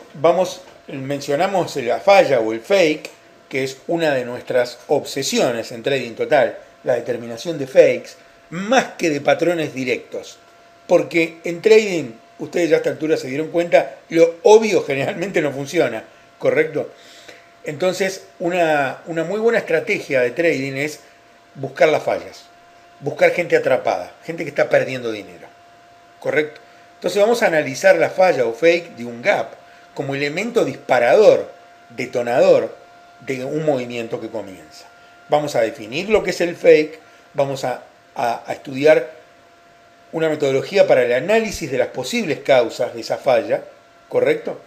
mencionamos la falla o el fake, que es una de nuestras obsesiones en Trading Total, la determinación de fakes, más que de patrones directos. Porque en trading, ustedes ya a esta altura se dieron cuenta, lo obvio generalmente no funciona, ¿correcto? Entonces, una muy buena estrategia de trading es buscar las fallas, buscar gente atrapada, gente que está perdiendo dinero, ¿correcto? Entonces vamos a analizar la falla o fake de un gap como elemento disparador, detonador de un movimiento que comienza. Vamos a definir lo que es el fake, vamos a estudiar una metodología para el análisis de las posibles causas de esa falla, ¿correcto?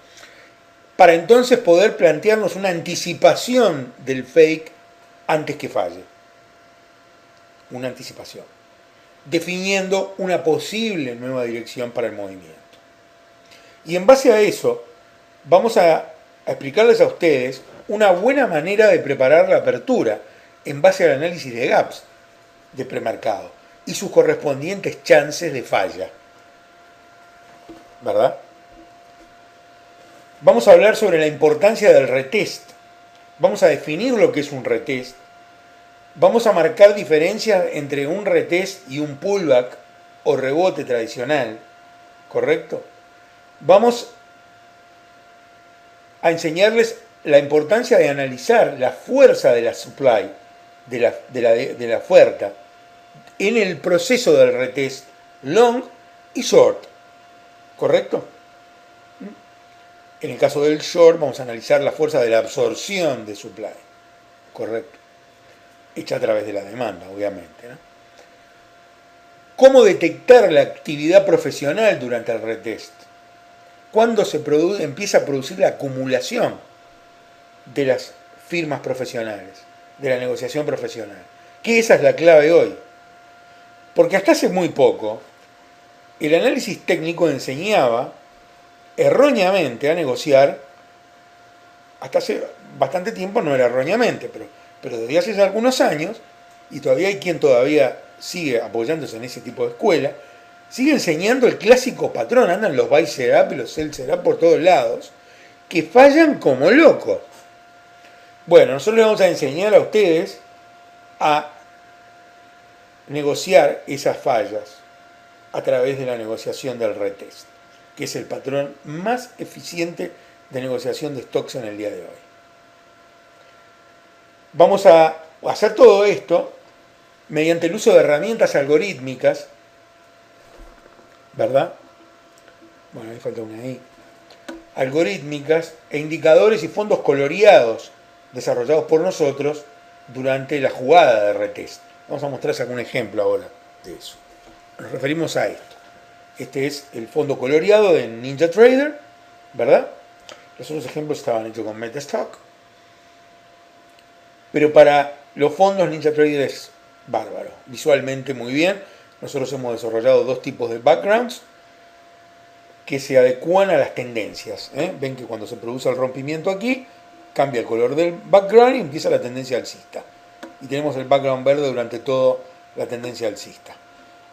Para entonces poder plantearnos una anticipación del fake antes que falle. Una anticipación. Definiendo una posible nueva dirección para el movimiento. Y en base a eso, vamos a explicarles a ustedes una buena manera de preparar la apertura en base al análisis de gaps de premercado y sus correspondientes chances de falla. ¿Verdad? Vamos a hablar sobre la importancia del retest. Vamos a definir lo que es un retest. Vamos a marcar diferencias entre un retest y un pullback o rebote tradicional. ¿Correcto? Vamos a enseñarles la importancia de analizar la fuerza de la supply, de la oferta, en el proceso del retest long y short. ¿Correcto? En el caso del short vamos a analizar la fuerza de la absorción de supply. Correcto. Hecha a través de la demanda, obviamente, ¿no? ¿Cómo detectar la actividad profesional durante el retest? ¿Cuándo empieza a producir la acumulación de las firmas profesionales, de la negociación profesional? Que esa es la clave hoy. Porque hasta hace muy poco, el análisis técnico enseñaba erróneamente a negociar, hasta hace bastante tiempo no era erróneamente, pero desde hace ya algunos años, y todavía hay quien todavía sigue apoyándose en ese tipo de escuela, sigue enseñando el clásico patrón, andan los buy setup y los sell setup por todos lados, que fallan como locos. Bueno, nosotros les vamos a enseñar a ustedes a negociar esas fallas a través de la negociación del retest, que es el patrón más eficiente de negociación de stocks en el día de hoy. Vamos a hacer todo esto mediante el uso de herramientas algorítmicas, ¿verdad? Bueno, ahí falta una ahí. Algorítmicas e indicadores y fondos coloreados desarrollados por nosotros durante la jugada de retest. Vamos a mostrarles algún ejemplo ahora de eso. Nos referimos a esto. Este es el fondo coloreado de NinjaTrader, ¿verdad? Los otros ejemplos estaban hechos con Metastock. Pero para los fondos NinjaTrader es bárbaro, visualmente muy bien. Nosotros hemos desarrollado dos tipos de backgrounds que se adecúan a las tendencias. Ven que cuando se produce el rompimiento aquí, cambia el color del background y empieza la tendencia alcista. Y tenemos el background verde durante toda la tendencia alcista.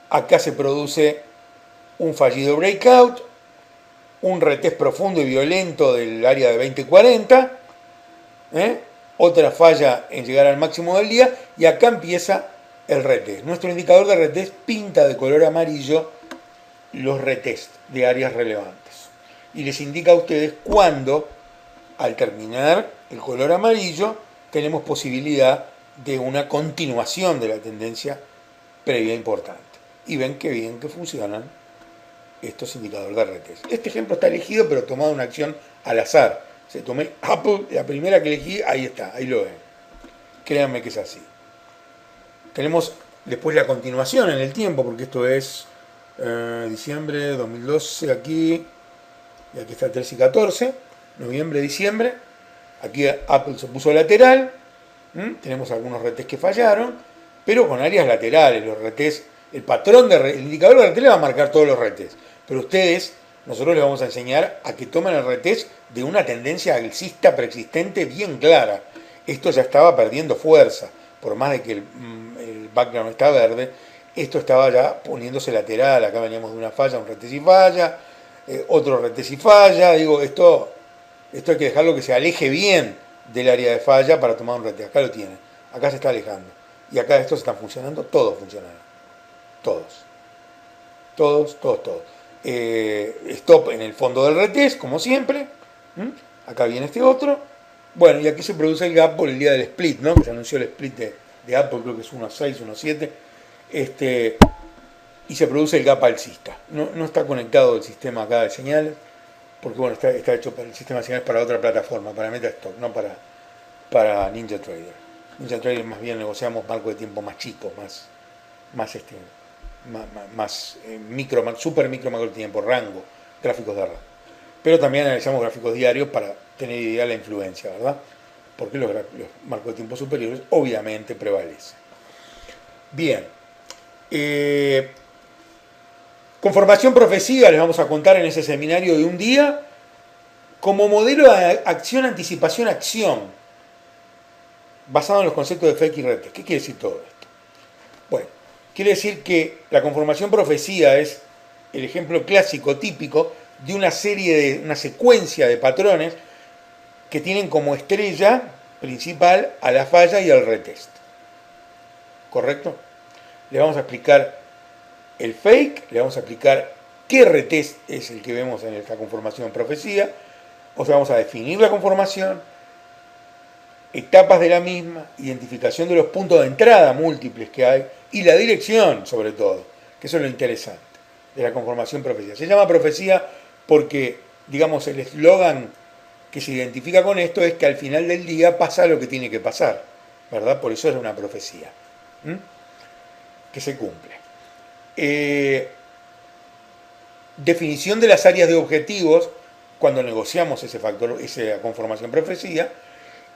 Acá se produce un fallido breakout, un retest profundo y violento del área de 2040, otra falla en llegar al máximo del día, y acá empieza el retest. Nuestro indicador de retest pinta de color amarillo los retests de áreas relevantes y les indica a ustedes cuándo, al terminar el color amarillo, tenemos posibilidad de una continuación de la tendencia previa importante. Y ven qué bien que funcionan estos indicadores de retest. Este ejemplo está elegido, pero tomado una acción al azar. Se tomé Apple, la primera que elegí, ahí está, ahí lo ven. Créanme que es así. Tenemos después la continuación en el tiempo, porque esto es diciembre 2012 aquí, y aquí está 13 y 14, noviembre, diciembre. Aquí Apple se puso lateral, tenemos algunos retests que fallaron, pero con áreas laterales. Los retests, el patrón el indicador de retest va a marcar todos los retests, pero nosotros les vamos a enseñar a que tomen el retest de una tendencia alcista preexistente bien clara. Esto ya estaba perdiendo fuerza, por más de que el background está verde, esto estaba ya poniéndose lateral. Acá veníamos de una falla, un retest y falla, otro retest y falla. Digo, esto hay que dejarlo que se aleje bien del área de falla para tomar un retest. Acá lo tienen, acá se está alejando. Y acá estos están funcionando, todos funcionaron. Todos. Stop en el fondo del retest, como siempre. Acá viene este otro. Bueno, y aquí se produce el gap por el día del split, ¿no? Que se anunció el split de Apple, creo que es 1.6, 1.7. Y se produce el gap alcista. No está conectado el sistema acá de señales, porque bueno, está hecho para el sistema de señales para otra plataforma, para Metastock, no para NinjaTrader. NinjaTrader más bien negociamos marco de tiempo más chico, más más super micro, macro tiempo, rango, gráficos de RAM. Pero también analizamos gráficos diarios para tener idea de la influencia, ¿verdad? Porque los marcos de tiempo superiores obviamente prevalecen. Bien. Conformación profecía les vamos a contar en ese seminario de un día como modelo de acción, anticipación, acción, basado en los conceptos de fake y retest. ¿Qué quiere decir todo esto? Bueno, quiere decir que la conformación profecía es el ejemplo clásico, típico, de una secuencia de patrones que tienen como estrella principal a la falla y al retest. ¿Correcto? Le vamos a explicar el fake, le vamos a explicar qué retest es el que vemos en esta conformación profecía, o sea, vamos a definir la conformación, etapas de la misma, identificación de los puntos de entrada múltiples que hay y la dirección, sobre todo, que eso es lo interesante de la conformación profecía. Se llama profecía porque, digamos, el eslogan que se identifica con esto es que al final del día pasa lo que tiene que pasar, ¿verdad? Por eso es una profecía, que se cumple. Definición de las áreas de objetivos cuando negociamos esa conformación profecía,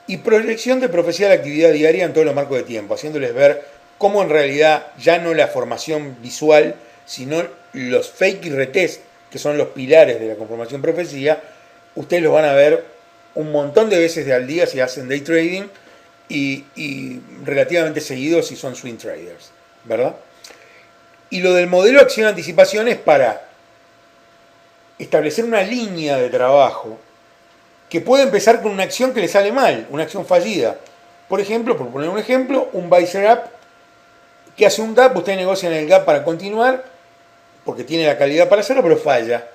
y proyección de profecía de la actividad diaria en todos los marcos de tiempo, haciéndoles ver cómo en realidad ya no la formación visual, sino los fake y retest, que son los pilares de la conformación profecía, ustedes los van a ver un montón de veces al día si hacen day trading y relativamente seguidos si son swing traders, ¿verdad? Y lo del modelo acción-anticipación es para establecer una línea de trabajo que puede empezar con una acción que le sale mal, una acción fallida. Por ejemplo, por poner un ejemplo, un buy setup que hace un gap, usted negocia en el gap para continuar, porque tiene la calidad para hacerlo, pero falla.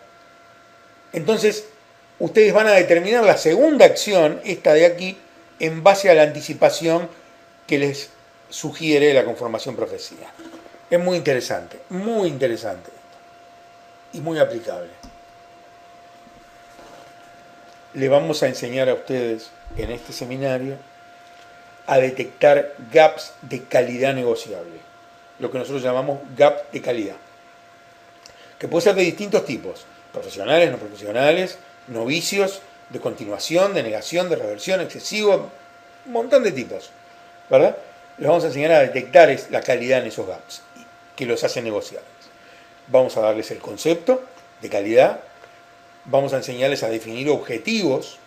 Entonces, ustedes van a determinar la segunda acción, esta de aquí, en base a la anticipación que les sugiere la conformación profecía. Es muy interesante y muy aplicable. Le vamos a enseñar a ustedes en este seminario a detectar gaps de calidad negociable, lo que nosotros llamamos gap de calidad, que puede ser de distintos tipos, profesionales, no profesionales, novicios, de continuación, de negación, de reversión, excesivo, un montón de tipos, ¿verdad? Les vamos a enseñar a detectar la calidad en esos gaps, que los hace negociables. Vamos a darles el concepto de calidad, vamos a enseñarles a definir objetivos,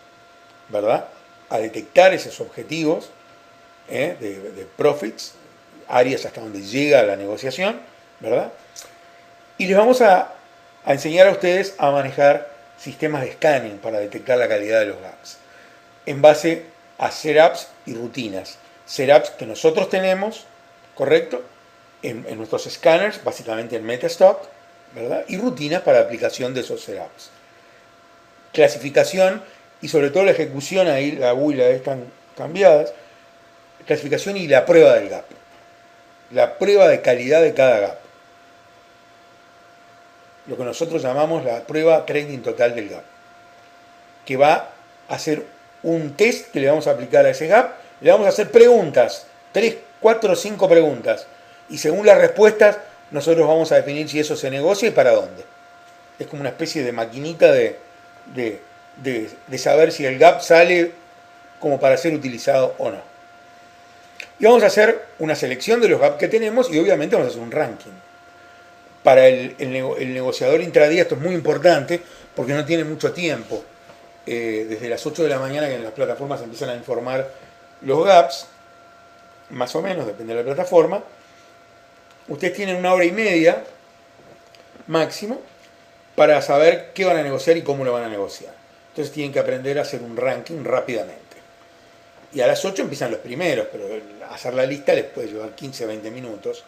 ¿verdad? A detectar esos objetivos de profits, áreas hasta donde llega la negociación, ¿verdad? Y les vamos a enseñar a ustedes a manejar sistemas de scanning para detectar la calidad de los gaps, en base a setups y rutinas. Setups que nosotros tenemos, ¿correcto? En nuestros scanners, básicamente en Metastock, ¿verdad? Y rutinas para aplicación de esos setups. Clasificación y sobre todo la ejecución, ahí la U y la D están cambiadas, clasificación y la prueba del gap. La prueba de calidad de cada gap. Lo que nosotros llamamos la prueba trading total del gap. Que va a hacer un test que le vamos a aplicar a ese gap, le vamos a hacer preguntas, 3, 4, 5 preguntas. Y según las respuestas, nosotros vamos a definir si eso se negocia y para dónde. Es como una especie de maquinita de saber si el gap sale como para ser utilizado o no. Y vamos a hacer una selección de los gaps que tenemos y obviamente vamos a hacer un ranking. Para el negociador intradía esto es muy importante porque no tiene mucho tiempo. Desde las 8 de la mañana que en las plataformas empiezan a informar los gaps, más o menos, depende de la plataforma, ustedes tienen 1 hora y media máximo para saber qué van a negociar y cómo lo van a negociar. Entonces tienen que aprender a hacer un ranking rápidamente. Y a las 8 empiezan los primeros, pero hacer la lista les puede llevar 15 a 20 minutos.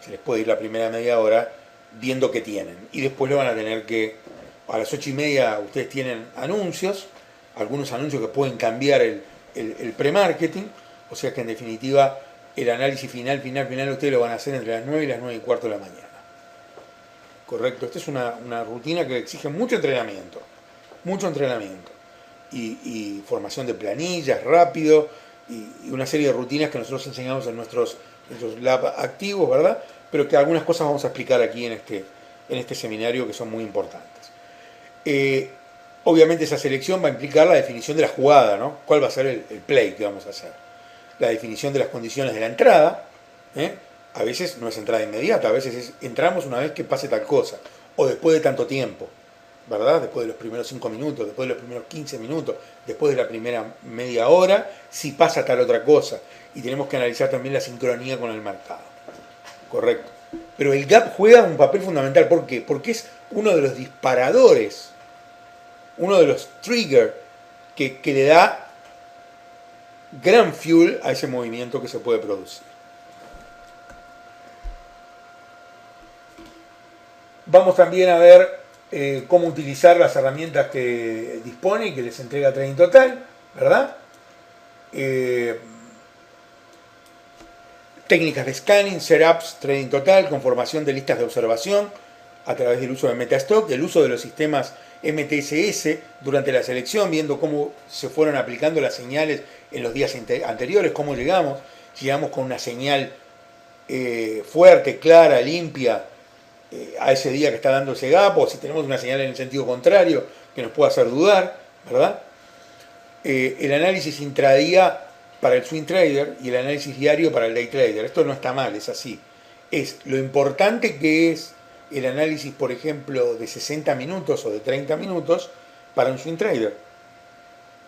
Se les puede ir la primera media hora viendo qué tienen. Y después lo van a tener que... A las 8 y media ustedes tienen anuncios, algunos anuncios que pueden cambiar el pre-marketing. O sea que en definitiva el análisis final ustedes lo van a hacer entre las 9 y las 9 y cuarto de la mañana. Correcto, esta es una rutina que exige mucho entrenamiento y formación de planillas rápido y una serie de rutinas que nosotros enseñamos en nuestros lab activos, ¿verdad? pero que algunas cosas vamos a explicar aquí en este seminario que son muy importantes. Obviamente esa selección va a implicar la definición de la jugada, ¿no? ¿Cuál va a ser el play que vamos a hacer? La definición de las condiciones de la entrada, ¿eh? A veces no es entrada inmediata, a veces es entramos una vez que pase tal cosa, o después de tanto tiempo, ¿verdad? Después de los primeros 5 minutos, después de los primeros 15 minutos, después de la primera media hora, si pasa tal otra cosa. Y tenemos que analizar también la sincronía con el mercado. Correcto. Pero el gap juega un papel fundamental. ¿Por qué? Porque es uno de los disparadores, uno de los triggers que le da gran fuel a ese movimiento que se puede producir. Vamos también a ver cómo utilizar las herramientas que dispone y que les entrega Trading Total, ¿verdad? Técnicas de scanning, setups, Trading Total, conformación de listas de observación a través del uso de Metastock, el uso de los sistemas MTSS durante la selección, viendo cómo se fueron aplicando las señales en los días anteriores, cómo llegamos, si llegamos con una señal fuerte, clara, limpia, a ese día que está dando ese gap, o si tenemos una señal en el sentido contrario que nos pueda hacer dudar, ¿verdad? El análisis intradía para el swing trader y el análisis diario para el day trader. Esto no está mal, es así. Es lo importante que es el análisis, por ejemplo, de 60 minutos o de 30 minutos para un swing trader,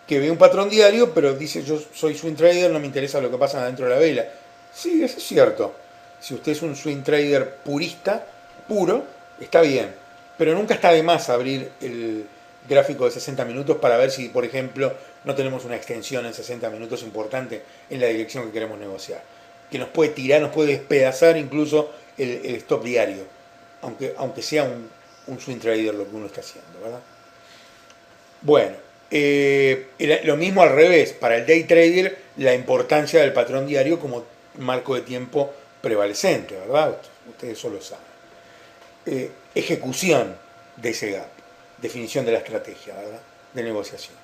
que ve un patrón diario, pero dice yo soy swing trader, no me interesa lo que pasa adentro de la vela. Sí, eso es cierto. Si usted es un swing trader purista, puro, está bien, pero nunca está de más abrir el gráfico de 60 minutos para ver si, por ejemplo, no tenemos una extensión en 60 minutos importante en la dirección que queremos negociar, que nos puede tirar, nos puede despedazar incluso el stop diario, aunque sea un swing trader lo que uno está haciendo, ¿verdad? Bueno, lo mismo al revés, para el day trader la importancia del patrón diario como marco de tiempo prevalecente, ¿verdad? Ustedes solo saben. Ejecución de ese gap, definición de la estrategia, ¿verdad? De negociación.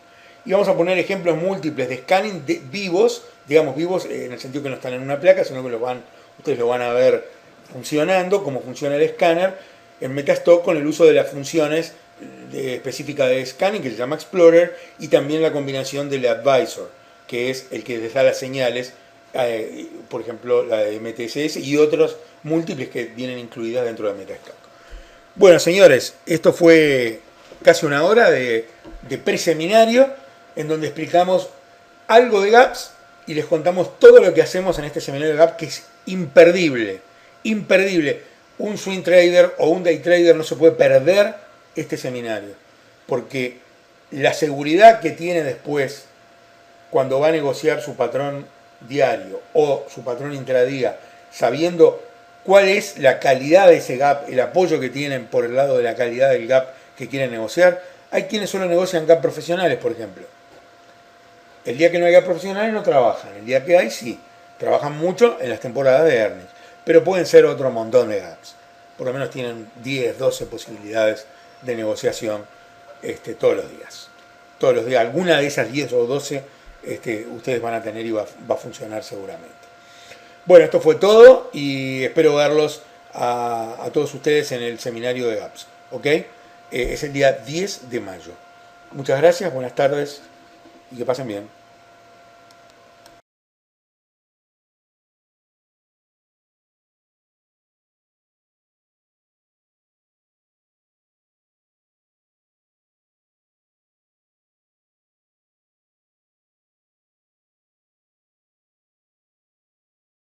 Y vamos a poner ejemplos múltiples de scanning vivos, digamos vivos en el sentido que no están en una placa, sino que ustedes lo van a ver funcionando, cómo funciona el escáner en Metastock con el uso de las funciones específicas de scanning que se llama Explorer y también la combinación del Advisor, que es el que les da las señales, por ejemplo la de MTSS y otros múltiples que vienen incluidas dentro de Metastock. Bueno, señores, esto fue casi una hora de preseminario en donde explicamos algo de gaps y les contamos todo lo que hacemos en este seminario de gaps, que es imperdible, imperdible. Un swing trader o un day trader no se puede perder este seminario, porque la seguridad que tiene después cuando va a negociar su patrón diario o su patrón intradía, sabiendo cuál es la calidad de ese gap, el apoyo que tienen por el lado de la calidad del gap que quieren negociar. Hay quienes solo negocian gap profesionales, por ejemplo. El día que no hay gap profesionales no trabajan, el día que hay sí, trabajan mucho en las temporadas de earnings, pero pueden ser otro montón de gaps. Por lo menos tienen 10, 12 posibilidades de negociación todos los días. Todos los días, alguna de esas 10 o 12 ustedes van a tener y va a funcionar seguramente. Bueno, esto fue todo y espero verlos a todos ustedes en el seminario de GAPS. ¿Ok? Es el día 10 de mayo. Muchas gracias, buenas tardes y que pasen bien.